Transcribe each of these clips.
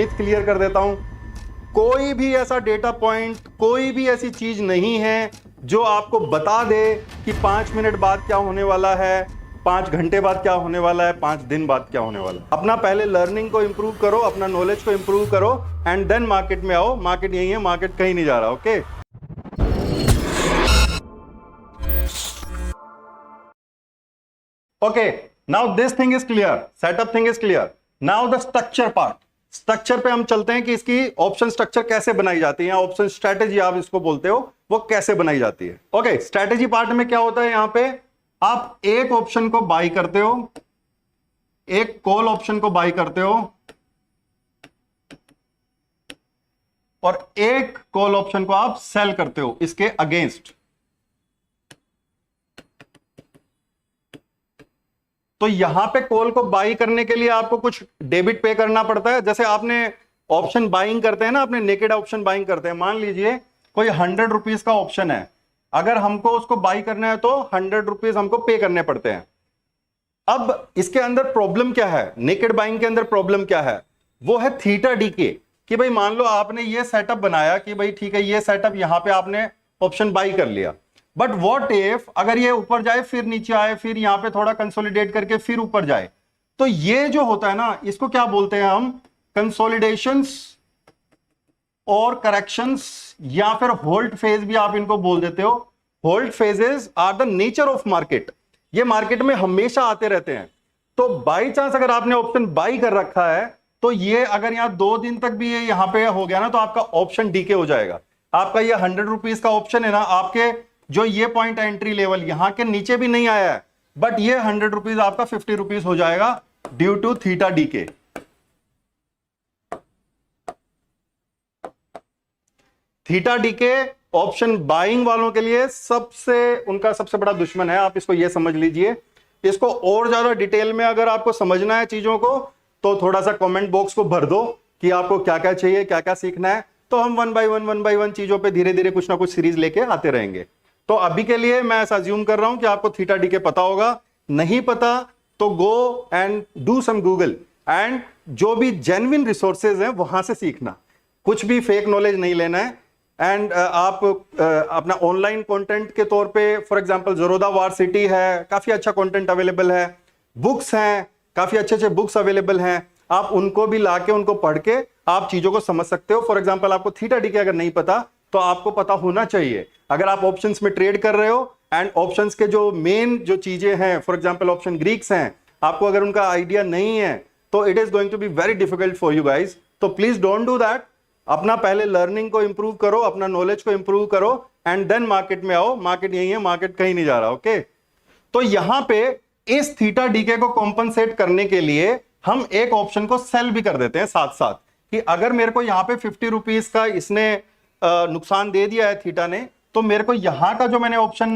Myth clear कर देता हूं, कोई भी ऐसा डेटा पॉइंट, कोई भी ऐसी चीज नहीं है जो आपको बता दे कि 5 मिनट बाद क्या होने वाला है, 5 घंटे बाद क्या होने वाला है, 5 दिन बाद क्या होने वाला है। अपना पहले लर्निंग को इंप्रूव करो, अपना नॉलेज को इंप्रूव करो एंड देन मार्केट में आओ। मार्केट यही है, मार्केट कहीं नहीं जा रहा। Okay okay, now this thing is clear, setup thing is clear. Now the structure part. Structure पे हम चलते हैं कि इसकी ऑप्शन स्ट्रक्चर कैसे बनाई जाती है, ऑप्शन स्ट्रेटेजी आप इसको बोलते हो, वो कैसे बनाई जाती है। ओके, स्ट्रेटेजी पार्ट में क्या होता है, यहां पे आप एक ऑप्शन को बाई करते हो, एक कॉल ऑप्शन को बाई करते हो और एक कॉल ऑप्शन को आप सेल करते हो इसके अगेंस्ट। तो यहां पे कॉल को बाई करने के लिए आपको कुछ डेबिट पे करना पड़ता है। जैसे आपने ऑप्शन बाइंग करते हैं ना, अपने नेकेड ऑप्शन बाइंग करते हैं, मान लीजिए कोई 100 रुपीज का ऑप्शन है, अगर हमको उसको बाई करना है तो 100 रुपीज हमको पे करने पड़ते हैं। अब इसके अंदर प्रॉब्लम क्या है, नेकेड बाइंग के अंदर प्रॉब्लम क्या है, वो है थीटा डीके। कि भाई मान लो आपने ये सेटअप बनाया कि भाई ठीक है, ये सेटअप यहां पे आपने ऑप्शन बाई कर लिया, बट व्हाट इफ अगर ये ऊपर जाए फिर नीचे आए, फिर यहां पे थोड़ा कंसोलिडेट करके फिर ऊपर जाए, तो ये जो होता है ना, इसको क्या बोलते हैं हम, कंसोलिडेशंस और करेक्शंस, या फिर होल्ड फेज भी आप इनको बोल देते हो। Hold phases are the nature of market, ये मार्केट में हमेशा आते रहते हैं। तो बाई चांस अगर आपने ऑप्शन बाई कर रखा है, तो ये अगर यहां 2 दिन तक भी ये यहां पे हो गया ना, तो आपका ऑप्शन डीके हो जाएगा। आपका ये 100 रुपीज का ऑप्शन है ना, आपके जो ये पॉइंट एंट्री लेवल यहां के नीचे भी नहीं आया है, बट ये 100 रुपीज आपका 50 रुपीज हो जाएगा due to theta decay. Theta decay option buying वालों के लिए उनका सबसे बड़ा दुश्मन है, आप इसको ये समझ लीजिए। इसको और ज्यादा डिटेल में अगर आपको समझना है चीजों को, तो थोड़ा सा कमेंट बॉक्स को भर दो कि आपको क्या क्या चाहिए, क्या क्या सीखना है, तो हम वन बाय वन चीजों पे धीरे धीरे कुछ ना कुछ सीरीज लेके आते रहेंगे। तो अभी के लिए मैं ऐसा अज्यूम कर रहा हूं कि आपको थीटा डीके पता होगा। नहीं पता तो go and do some Google, and जो भी जेन्युइन रिसोर्सेज हैं वहां से सीखना, कुछ भी फेक नॉलेज नहीं लेना है। एंड आप अपना ऑनलाइन कंटेंट के तौर पे, फॉर एग्जांपल ज़रोदा वारसिटी है, काफी अच्छा कंटेंट अवेलेबल है, बुक्स हैं, काफी अच्छे अच्छे बुक्स अवेलेबल हैं, आप उनको भी लाके उनको पढ़ के आप चीजों को समझ सकते हो। फॉर एग्जांपल आपको थीटा डीके अगर नहीं पता तो आपको पता होना चाहिए। अगर आप ऑप्शंस में ट्रेड कर रहे हो एंड ऑप्शंस के जो मेन जो चीजें हैं, फॉर एग्जांपल ऑप्शन ग्रीक्स हैं, आपको अगर उनका आइडिया नहीं है तो it is going to be very difficult for you guys. तो प्लीज डोंट डू दैट। अपना पहले लर्निंग को इंप्रूव करो, अपना नॉलेज को इंप्रूव करो एंड देन मार्केट में आओ। मार्केट यही है, मार्केट कहीं नहीं जा रहा। ओके, तो यहां पे इस थीटा डीके को कॉम्पनसेट करने के लिए हम एक ऑप्शन को सेल भी कर देते हैं साथ साथ, कि अगर मेरे को यहां पे 50 रुपीज का इसने नुकसान दे दिया है थीटा ने, तो मेरे को यहां का जो मैंने ऑप्शन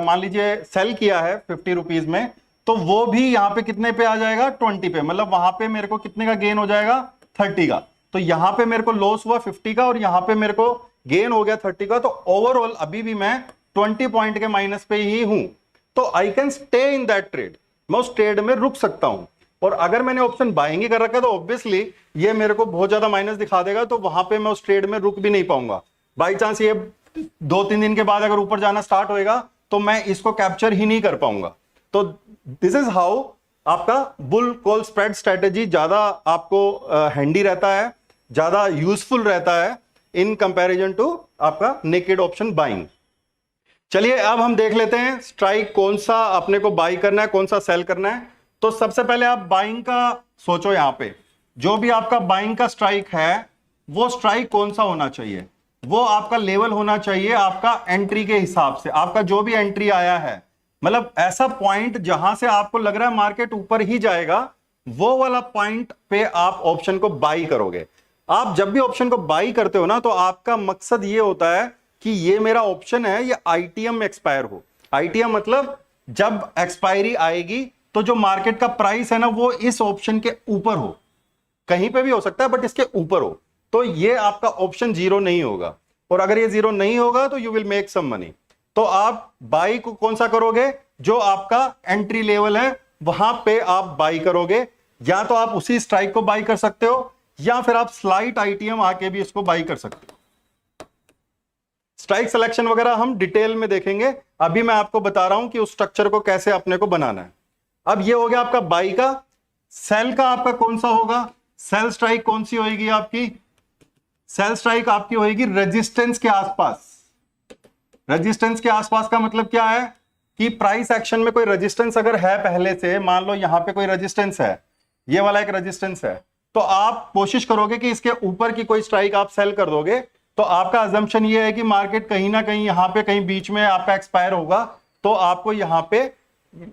मान लीजिए सेल किया है 50 रुपीज में, तो वो भी यहां पे कितने पे आ जाएगा, 20 पे। मतलब वहां पे मेरे को कितने का गेन हो जाएगा, 30 का। तो यहां पे मेरे को लॉस हुआ 50 का और यहां पे मेरे को गेन हो गया 30 का। तो ओवरऑल अभी भी मैं 20 पॉइंट के माइनस पे ही हूं। तो I can stay in that trade, मैं उस ट्रेड में रुक सकता हूं। और अगर मैंने ऑप्शन बाइंग ही कर रखा है तो ऑब्वियसली ये मेरे को बहुत ज्यादा माइनस दिखा देगा, तो वहां पे मैं उस ट्रेड में रुक भी नहीं पाऊंगा। बाई चांस ये 2-3 दिन के बाद अगर ऊपर जाना स्टार्ट होएगा तो मैं इसको कैप्चर ही नहीं कर पाऊंगा। तो दिस इज हाउ आपका बुल कॉल स्प्रेड स्ट्रेटेजी ज्यादा आपको हैंडी रहता है, ज्यादा यूजफुल रहता है इन कंपैरिजन टू आपका नेकेड ऑप्शन बाइंग। चलिए अब हम देख लेते हैं स्ट्राइक कौन सा अपने को बाई करना है, कौन सा सेल करना है। तो सबसे पहले आप बाइंग का सोचो, यहां पे जो भी आपका बाइंग का स्ट्राइक है वो स्ट्राइक कौन सा होना चाहिए, वो आपका लेवल होना चाहिए आपका एंट्री के हिसाब से। आपका जो भी एंट्री आया है, मतलब ऐसा पॉइंट जहां से आपको लग रहा है मार्केट ऊपर ही जाएगा, वो वाला पॉइंट पे आप ऑप्शन को बाई करोगे। आप जब भी ऑप्शन को बाई करते हो ना, तो आपका मकसद ये होता है कि ये मेरा ऑप्शन है, ये आईटीएम में एक्सपायर हो। आईटीएम मतलब जब एक्सपायरी आएगी तो जो मार्केट का प्राइस है ना, वो इस ऑप्शन के ऊपर हो, कहीं पे भी हो सकता है बट इसके ऊपर हो, तो ये आपका ऑप्शन जीरो नहीं होगा। और अगर ये जीरो नहीं होगा तो you will make some money. तो आप बाई को कौन सा करोगे, जो आपका एंट्री लेवल है वहां पे आप बाई करोगे। या तो आप उसी स्ट्राइक को बाई कर सकते हो, या फिर आप स्लाइट आईटीएम आके भी इसको बाई कर सकते हो। स्ट्राइक सिलेक्शन वगैरह हम डिटेल में देखेंगे, अभी मैं आपको बता रहा हूं कि उस स्ट्रक्चर को कैसे अपने को बनाना है। अब ये हो गया आपका बाई का। सेल का आपका कौन सा होगा? सेल स्ट्राइक कौन सी होगी आपकी? सेल स्ट्राइक आपकी होगी रेजिस्टेंस के आसपास। रेजिस्टेंस के आसपास का मतलब क्या है कि प्राइस एक्शन में कोई रेजिस्टेंस अगर है पहले से, मान लो यहां पे कोई रेजिस्टेंस है, ये वाला एक रेजिस्टेंस है, तो आप कोशिश करोगे कि इसके ऊपर की कोई स्ट्राइक आप सेल कर दोगे, तो आपका अजम्पशन ये है कि मार्केट कहीं ना कहीं यहां पे कहीं बीच में आपका एक्सपायर होगा, तो आपको यहां पे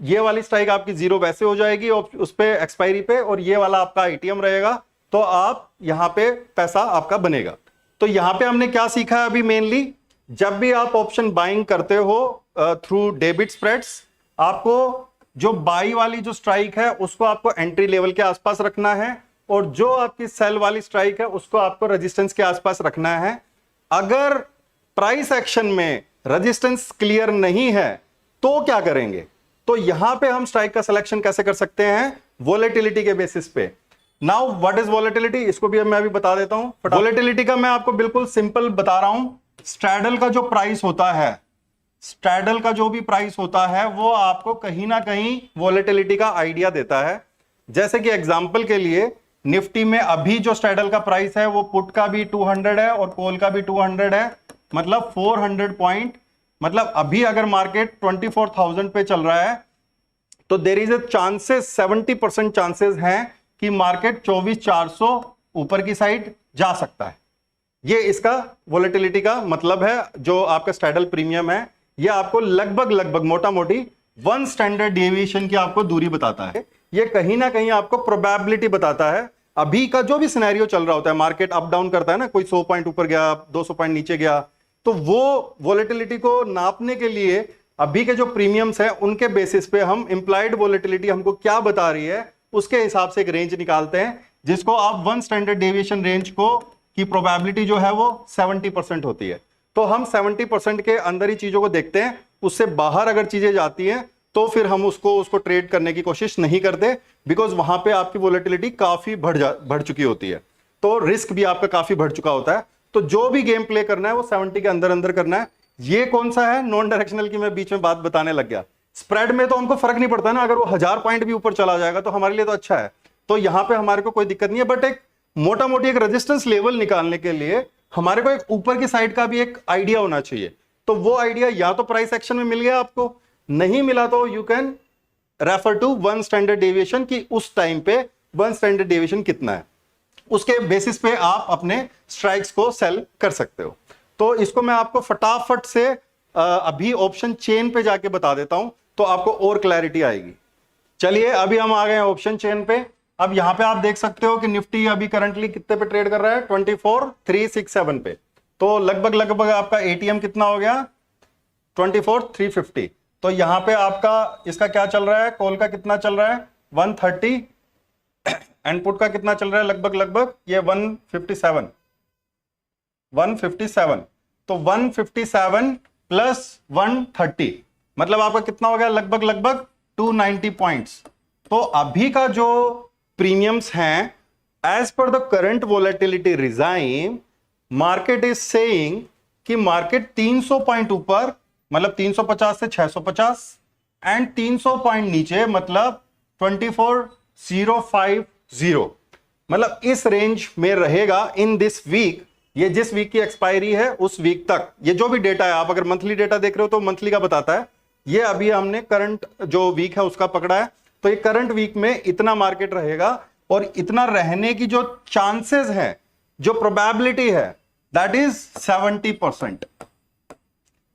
ये वाली स्ट्राइक आपकी जीरो वैसे हो जाएगी और उस पे एक्सपायरी पे, और ये वाला आपका आईटीएम रहेगा, तो आप यहां पे पैसा आपका बनेगा। तो यहां पे हमने क्या सीखा है अभी मेनली, जब भी आप ऑप्शन बाइंग करते हो थ्रू डेबिट स्प्रेड्स, आपको जो बाई वाली जो स्ट्राइक है उसको आपको एंट्री लेवल के आसपास रखना है, और जो आपकी सेल वाली स्ट्राइक है उसको आपको रेजिस्टेंस के आसपास रखना है। अगर प्राइस एक्शन में रेजिस्टेंस क्लियर नहीं है तो क्या करेंगे? तो यहां पे हम स्ट्राइक का सिलेक्शन कैसे कर सकते हैं? वोलेटिलिटी के बेसिस पे। नाउ व्हाट इज वोलेटिलिटी, इसको भी मैं अभी बता देता हूं। वोलेटिलिटी का मैं आपको बिल्कुल सिंपल बता रहा हूं। स्ट्रैडल का जो प्राइस होता है, स्ट्रैडल का जो भी प्राइस होता है वो आपको कहीं ना कहीं वोलेटिलिटी का आइडिया देता है। जैसे कि एग्जांपल के लिए निफ्टी में अभी जो स्ट्रैडल का प्राइस है वो पुट का भी 200 है और कॉल का भी 200 है, मतलब 400 पॉइंट। मतलब अभी अगर मार्केट 24,000 पे चल रहा है तो there is a chances, 70% chances हैं कि मार्केट 24,400 ऊपर की साइड जा सकता है। ये इसका वोलेटिलिटी का मतलब है। जो आपका स्ट्रैडल प्रीमियम है ये आपको लगभग मोटा मोटी 1 स्टैंडर्ड डेविएशन की आपको दूरी बताता है। ये कहीं ना कहीं आपको प्रोबेबिलिटी बताता है। अभी का जो भी सिनेरियो चल रहा होता है, मार्केट अप डाउन करता है ना, कोई 100 पॉइंट ऊपर गया, 200 पॉइंट नीचे गया, तो वो वोलेटिलिटी को नापने के लिए अभी के जो प्रीमियम्स हैं उनके बेसिस पे हम इंप्लाइड वोलेटिलिटी हमको क्या बता रही है उसके हिसाब से एक रेंज निकालते हैं, जिसको आप 1 स्टैंडर्ड डेविएशन रेंज को की प्रोबेबिलिटी जो है वो 70% होती है। तो हम 70% के अंदर ही चीजों को देखते हैं, उससे बाहर अगर चीजें जाती हैं तो फिर हम उसको ट्रेड करने की कोशिश नहीं करते, बिकॉज वहां पे आपकी वोलेटिलिटी काफी बढ़ चुकी होती है, तो रिस्क भी आपका काफी बढ़ चुका होता है। तो जो भी गेम प्ले करना है वो 70 के अंदर अंदर करना है। ये कौन सा है? नॉन डायरेक्शनल की मैं बीच में बात बताने लग गया। स्प्रेड में तो हमको फर्क नहीं पड़ता ना, अगर वो 1000 पॉइंट भी ऊपर चला जाएगा तो हमारे लिए तो अच्छा है, तो यहां पे हमारे को कोई दिक्कत नहीं है। बट एक मोटा मोटी एक रेजिस्टेंस लेवल निकालने के लिए हमारे को एक ऊपर की साइड का भी एक आइडिया होना चाहिए। तो वो आइडिया या तो प्राइस एक्शन में मिल गया, आपको नहीं मिला तो you can refer to 1 standard deviation की उस टाइम पे 1 स्टैंडर्ड डेविएशन कितना है, उसके बेसिस पे आप अपने स्ट्राइक्स को सेल कर सकते हो। तो इसको मैं आपको फटाफट से अभी ऑप्शन चेन पे जाके बता देता हूं तो आपको और क्लैरिटी आएगी। चलिए अभी हम आ गए ऑप्शन चेन पे। अब यहां पे आप देख सकते हो कि निफ्टी अभी करंटली कितने पे ट्रेड कर रहा है? 24,367 पे। तो लगभग आपका एटीएम कितना हो गया? 24,350। तो यहां पे आपका इसका क्या चल रहा है? कॉल का कितना चल रहा है? 130। एंड पुट का कितना चल रहा है? लगभग ये 157। तो 157 प्लस 130 मतलब आपका कितना हो गया? लगभग 290 पॉइंट्स। तो अभी का जो प्रीमियम्स हैं, as per the current volatility regime, market is saying कि मार्केट 300 पॉइंट ऊपर मतलब 350 से 650 एंड 300 पॉइंट नीचे मतलब 24,050 मतलब इस रेंज में रहेगा इन दिस वीक। ये जिस वीक की एक्सपायरी है उस वीक तक, ये जो भी डेटा है, आप अगर मंथली डेटा देख रहे हो तो मंथली का बताता है, ये अभी हमने करंट जो वीक है उसका पकड़ा है। तो ये करंट वीक में इतना मार्केट रहेगा, और इतना रहने की जो चांसेस है, जो प्रोबेबिलिटी है, दैट इज 70%।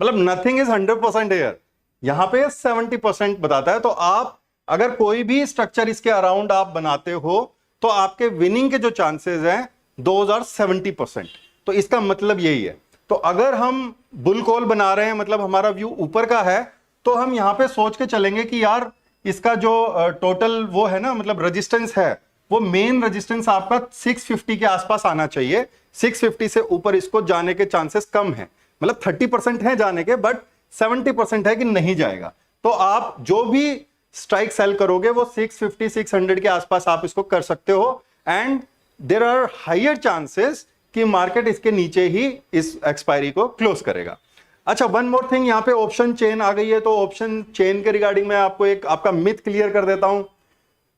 मतलब नथिंग इज 100% हियर, यहां पे 70% बताता है। तो आप अगर कोई भी स्ट्रक्चर इसके अराउंड आप बनाते हो तो आपके विनिंग के जो चांसेस हैं 70%। तो इसका मतलब यही है। तो अगर हम बुल कॉल बना रहे हैं, मतलब हमारा व्यू ऊपर का है, तो हम यहां पे सोच के चलेंगे कि यार इसका जो टोटल वो है ना, मतलब रेजिस्टेंस है, वो मेन रेजिस्टेंस आपका 650 के आसपास आना चाहिए। 650 से ऊपर इसको जाने के चांसेस कम है, मतलब 30% है जाने के, बट 70% है कि नहीं जाएगा। तो आप जो भी स्ट्राइक सेल करोगे वो 650 600 के आसपास आप इसको कर सकते हो। And there are higher chances कि मार्केट इसके नीचे ही इस एक्सपायरी को क्लोज करेगा। अच्छा, वन मोर थिंग, यहां पे ऑप्शन चेन आ गई है, तो ऑप्शन चेन के रिगार्डिंग मैं आपको एक आपका मिथ क्लियर कर देता हूं।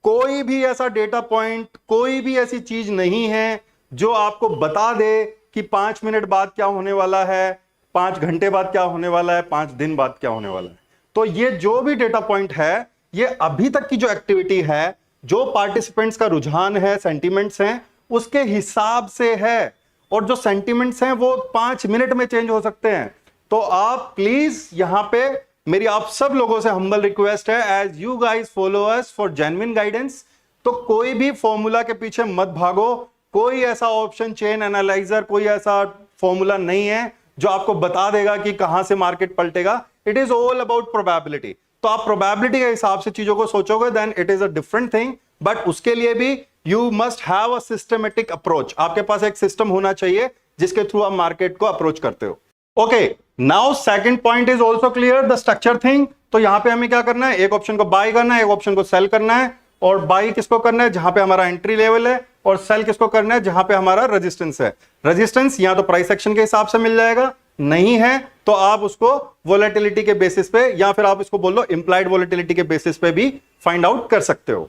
कोई भी ऐसा डेटा पॉइंट, कोई भी ऐसी चीज नहीं है जो आपको बता दे कि 5 मिनट बाद क्या होने वाला है, 5 घंटे बाद क्या होने वाला है, 5 दिन बाद क्या होने वाला है। तो ये जो भी डेटा पॉइंट है, ये अभी तक की जो एक्टिविटी है, जो पार्टिसिपेंट्स का रुझान है, सेंटिमेंट्स हैं, उसके हिसाब से है। और जो सेंटिमेंट्स हैं वो 5 मिनट में चेंज हो सकते हैं। तो आप प्लीज यहां पे मेरी आप सब लोगों से हम्बल रिक्वेस्ट है, as you guys follow us for genuine guidance, तो कोई भी फॉर्मूला के पीछे मत भागो। कोई ऐसा ऑप्शन चेन एनालाइजर, कोई ऐसा फॉर्मूला नहीं है जो आपको बता देगा कि कहां से मार्केट पलटेगा। It is all about probability. तो आप प्रोबेबिलिटी के हिसाब से चीजों को सोचोगे, then it is a different thing. But उसके लिए भी you must have a systematic approach. आपके पास एक सिस्टम होना चाहिए जिसके थ्रू आप मार्केट को अप्रोच करते हो। Okay, now second point is also clear, the structure thing. तो यहां पे हमें क्या करना है, एक ऑप्शन को बाय करना है, एक ऑप्शन को सेल करना है। और बाय किसको करना है, जहां पे हमारा एंट्री लेवल है, और सेल किसको करना है, जहां पे हमारा रेजिस्टेंस है। रेजिस्टेंस या तो प्राइस एक्शन के हिसाब से मिल जाएगा, नहीं है तो आप उसको वोलेटिलिटी के बेसिस पे, या फिर आप इसको बोल लो इंप्लाइड वोलेटिलिटी के बेसिस पे भी फाइंड आउट कर सकते हो।